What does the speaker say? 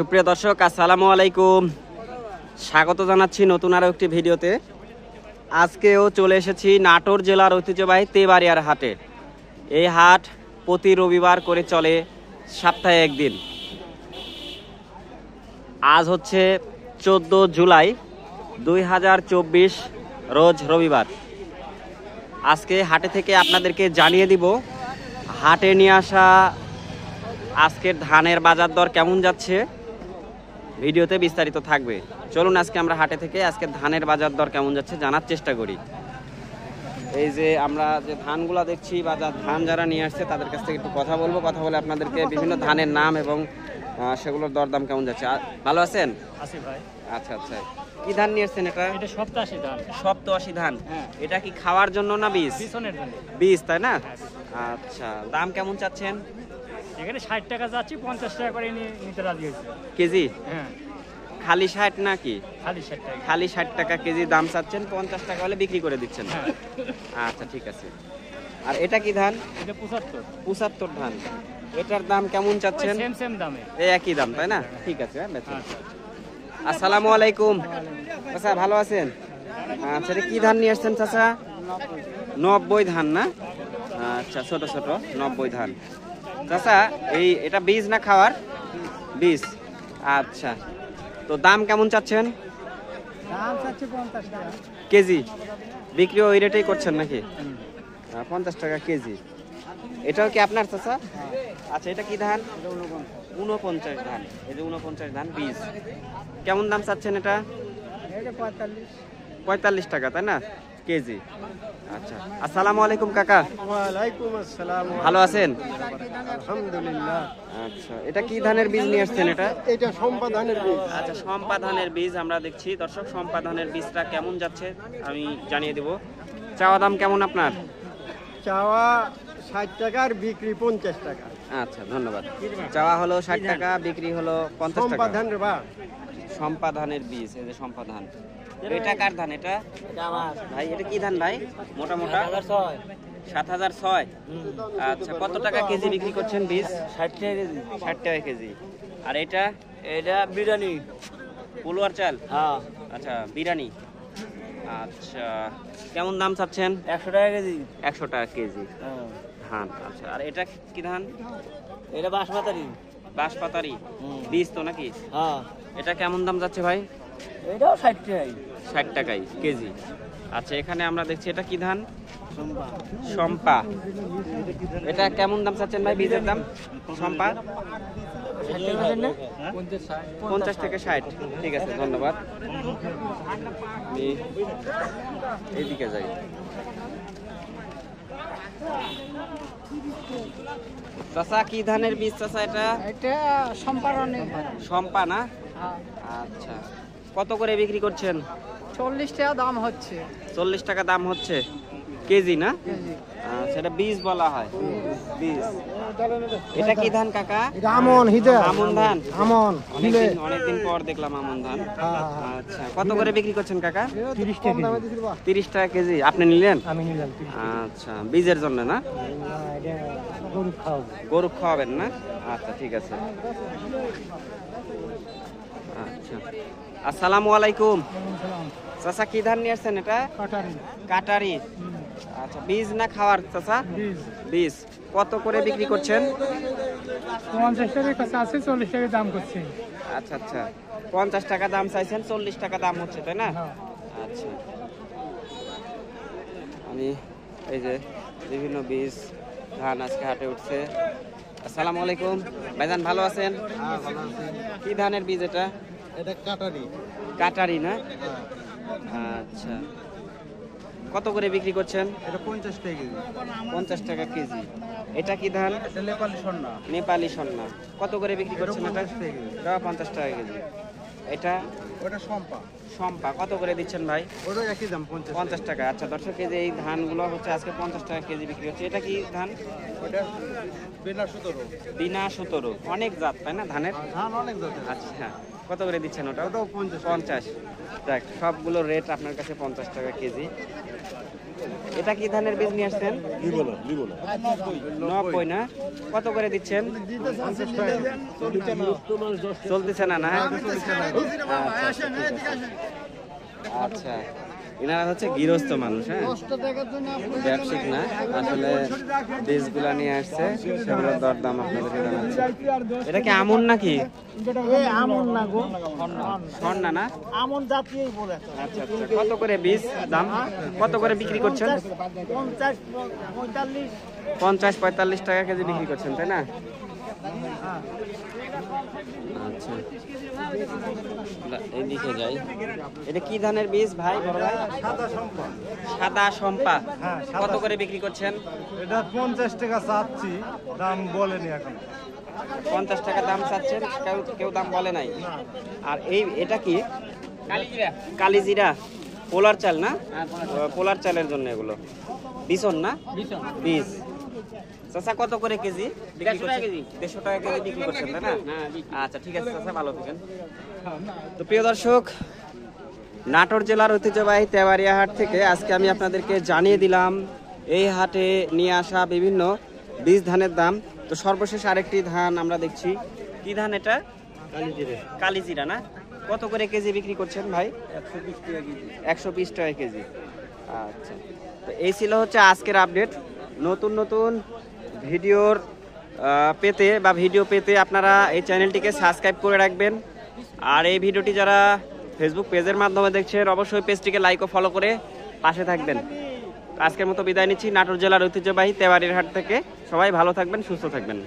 সুপ্রিয় দর্শক, আসসালামু আলাইকুম। স্বাগত জানাচ্ছি নতুন আরো একটি ভিডিওতে। আজকেও চলে এসেছি নাটোর জেলার ঐতিহ্যবাহী তেবাড়িয়ার হাটে। এই হাট প্রতি রবিবার করে চলে, সপ্তাহে একদিন। আজ হচ্ছে 14 জুলাই 2024, রোজ রবিবার। আজকে হাটে থেকে আপনাদেরকে জানিয়ে দিব হাটে নিয়ে আসা আজকের ধানের বাজার দর কেমন যাচ্ছে, ভিডিওতে বিস্তারিত থাকবে। চলুন আজকে আমরা হাটে থেকে আজকে ধানের বাজার দর কেমন যাচ্ছে জানার চেষ্টা করি। এই যে আমরা যে ধানগুলা দেখছি, বাজার ধান যারা নিয়ে আসছে তাদের কাছ থেকে একটু কথা বলবো। কথা বলে আপনাদেরকে বিভিন্ন ধানের নাম এবং সেগুলোর দরদাম কেমন যাচ্ছে। ভালো আছেন? আছি ভাই। আচ্ছা আচ্ছা, কি ধান নিয়ে আসছেন? এটা এটা সপ্তাশি ধান। সপ্তাশি ধান। হ্যাঁ। এটা কি খাওয়ার জন্য না বীজ? পিছনের জন্য বীজ, তাই না? আচ্ছা, দাম কেমন চাচ্ছেন? এখানে 60 টাকা যাচ্ছি, 50 টাকা করে নিতে রাজি হয়েছে। কেজি? হ্যাঁ, খালি 60 নাকি? খালি 60 টাকা। খালি 60 টাকা কেজি দাম চাচ্ছেন, 50 টাকা হলে বিক্রি করে দিচ্ছেন। হ্যাঁ। আচ্ছা, ঠিক আছে। আর এটা কি ধান? এটা 75। 75 ধান। এটার দাম কেমন চাচ্ছেন? সেম দামে। এই একই দাম, তাই না? ঠিক আছে, বেচেন। আচ্ছা। আসসালামু আলাইকুম চাচা, ভালো আছেন? আচ্ছা, এটা কি ধান নিয়ে আসছেন চাচা? 90 ধান না? আচ্ছা, ছোট ছোট 90 ধান। চাচা, এটা বীজ না খাওয়ার? বীজ। আচ্ছা, তো দাম কেমন চাচ্ছেন? দাম চাচ্ছি 50 টাকা কেজি। বিক্রি ওই রেটেই করছেন নাকি? 50 টাকা কেজি। এটাও কি আপনার চাচা? আচ্ছা, এটা কি ধান? 49 ধান। এই যে 49 ধান বীজ। কেমন দাম চাচ্ছেন এটা? এটা 45 টাকা, তাই না কেজি? আচ্ছা, আসসালামু আলাইকুম কাকা। ওয়ালাইকুম আসসালাম। ভালো আছেন? আলহামদুলিল্লাহ। আচ্ছা, এটা কি ধানের বীজ নিয়ে আসছেন? এটা সম্পা ধানের বীজ। আচ্ছা, সম্পা ধানের বীজ আমরা দেখছি। দর্শক, সম্পা ধানের বীজটা কেমন যাচ্ছে আমি জানিয়ে দেব। চাওয়া দাম কেমন আপনার? চাওয়া 60 টাকা আর বিক্রি 50 টাকা। আচ্ছা, ধন্যবাদ। চাওয়া হলো 60 টাকা, বিক্রি হলো 50 সম্পা টাকা। ধান রে বা। সম্পা ধানের বীজ, এই যে সম্পা ধান। এটা কার ধান? এটা ভাই, এটা কি ধান ভাই? মোটা মোটা 7006। আচ্ছা, কত টাকা কেজি বিক্রি করছেন বীজ? 60 টাকা কেজি। 60 টাকা কেজি। আর এটা এটা বিরিয়ানি। পুলুয়ার চাল? হ্যাঁ। আচ্ছা, বিরিয়ানি। আচ্ছা, কেমন দাম চাচ্ছেন? 100 টাকা কেজি। 100 টাকা কেজি ধান। আচ্ছা, আর এটা কি ধান? এটা বাসমতি। বাঁশপাতারি বীজ তো নাকি? হ্যাঁ। এটা কেমন দাম যাচ্ছে ভাই? এটাও 60 টাকাই। 60 টাকাই কেজি। আচ্ছা, এখানে আমরা দেখছি এটা কি ধান? সম্পা। সম্পা। এটা কেমন দাম চাচ্ছেন ভাই বীজের দাম? সম্পা 50 থেকে 60। ঠিক আছে, ধন্যবাদ। আমি এইদিকে যাই। চাচা, কি ধানের বীজ চাচা এটা? এটা সম্পারণে। সম্পা না? আচ্ছা, কত করে বিক্রি করছেন? 40 টাকা দাম হচ্ছে। 40 টাকা দাম হচ্ছে কেজি না? সেটা বীজ বলা হয়, বীজ। এটা কি ধান কাকা? আমন হিদা। আমন ধান? আমন হিলে। অনেকদিন পর দেখলাম আমন ধান। আচ্ছা, কত করে বিক্রি করছেন কাকা? 30 টাকা। 30 টাকা কেজি। আপনি নিলেন? আমি নিলাম। আচ্ছা, বীজের জন্য না? এটা গরু খাও। গরু খাওয়াবেন না? আচ্ছা, ঠিক আছে। আচ্ছা, আসসালামু আলাইকুম চাচা, কি ধান নিয়ে আসছেন এটা? কাটারি। কাটারি। আচ্ছা, বীজ না খাওয়ার চাচা? বীজ। বীজ। কত করে বিক্রি করছেন? 50 টাকা কাছে আছে, 40 টাকা দাম করছে। আচ্ছা আচ্ছা, 50 টাকা দাম চাইছেন, 40 টাকা দাম হচ্ছে, তাই না? আচ্ছা, আমি এই যে বিভিন্ন বীজ ধান আজকে হাটে উঠছে। আসসালামু আলাইকুম ভাইজান, ভালো আছেন? কি ধানের বীজ এটা? এটা কাটারি। কাটারি না? আচ্ছা, কত করে বিক্রি করছেন? এটা 50 টাকা কেজি। 50 টাকা কেজি। এটা কি ধান? এটা নেপালি সন্না। নেপালি সন্না। কত করে বিক্রি করছেন এটা? এটা 50 টাকা কেজি। এটা? ওটা সম্পা। সম্পা। কত করে দিচ্ছেন ভাই? ওটা একই দাম 50 টাকা। আচ্ছা দর্শক, এই যে এই ধানগুলো হচ্ছে আজকে 50 টাকা কেজি বিক্রি হচ্ছে। এটা কি ধান? ওটা বিনা 17। বিনা 17। অনেক জাত, তাই না ধানের? ধান অনেক জাতের। আচ্ছা, কত করে দিচ্ছেন ওটা? ওটাও 50। 50। দেখ, সবগুলো রেট আপনার কাছে 50 টাকা কেজি। এটা কি ধানের বীজ নিয়ে আসছেন? 90 না? কত করে দিচ্ছেন? চলতেছে না না? আচ্ছা, এনারা হচ্ছে গৃহস্থ মানুষ, হ্যাঁ, ব্যবসায়িক না, আসলে বীজগুলা নিয়ে আসছে, সেগুলোর দরদাম আপনাদেরকে জানাচ্ছি। এটা কি আমন নাকি? আমন না গো, স্বর্ণা না? আমন জাতীয় বলে। আচ্ছা আচ্ছা, কত করে বীজ দাম? কত করে বিক্রি করছেন? 50-45 টাকা কেজি বিক্রি করছেন, তাই না? আচ্ছা, এদিকে যাই। এটা কি ধানের বীজ ভাই, বড় ভাই? সাদা সম্পা। কত করে বিক্রি করছেন? এটা 50 টাকা চাচ্ছি, দাম বলেনি এখন। 50 টাকা দাম চাচ্ছেন, কেউ দাম বলে নাই। আর এটা কি? কালিজিরা। পোলার চাল না? পোলার চালের জন্য এগুলো বিছন না? বীজ। চাচা কত করে কেজি? 150 টাকা কেজি বিক্রি করছেন, তাই না? আচ্ছা ঠিক আছে চাচা, ভালো থাকেন। তো প্রিয় দর্শক, নাটোর জেলার ঐতিহ্যবাহী তেওয়ারিয়া হাট থেকে আজকে আমি আপনাদেরকে জানিয়ে দিলাম এই হাটে নিয়ে আসা বিভিন্ন বীজ ধানের দাম। তো সর্বশেষ আরেকটি ধান আমরা দেখছি। কি ধান এটা? কালিজিরা না? কত করে কেজি বিক্রি করছেন ভাই? 120 টাকা কেজি। আচ্ছা, তো এই ছিল হচ্ছে আজকের আপডেট। নতুন নতুন ভিডিওর ভিডিও পেতে আপনারা এই চ্যানেলটিকে সাবস্ক্রাইব করে রাখবেন। আর এই ভিডিওটি যারা ফেসবুক পেজের মাধ্যমে দেখছেন, অবশ্যই পেজটিকে লাইক ও ফলো করে পাশে থাকবেন। আজকের মতো বিদায় নিচ্ছি নাটোর জেলার ঐতিহ্যবাহী তেওয়ারিয়া হাট থেকে। সবাই ভালো থাকবেন, সুস্থ থাকবেন।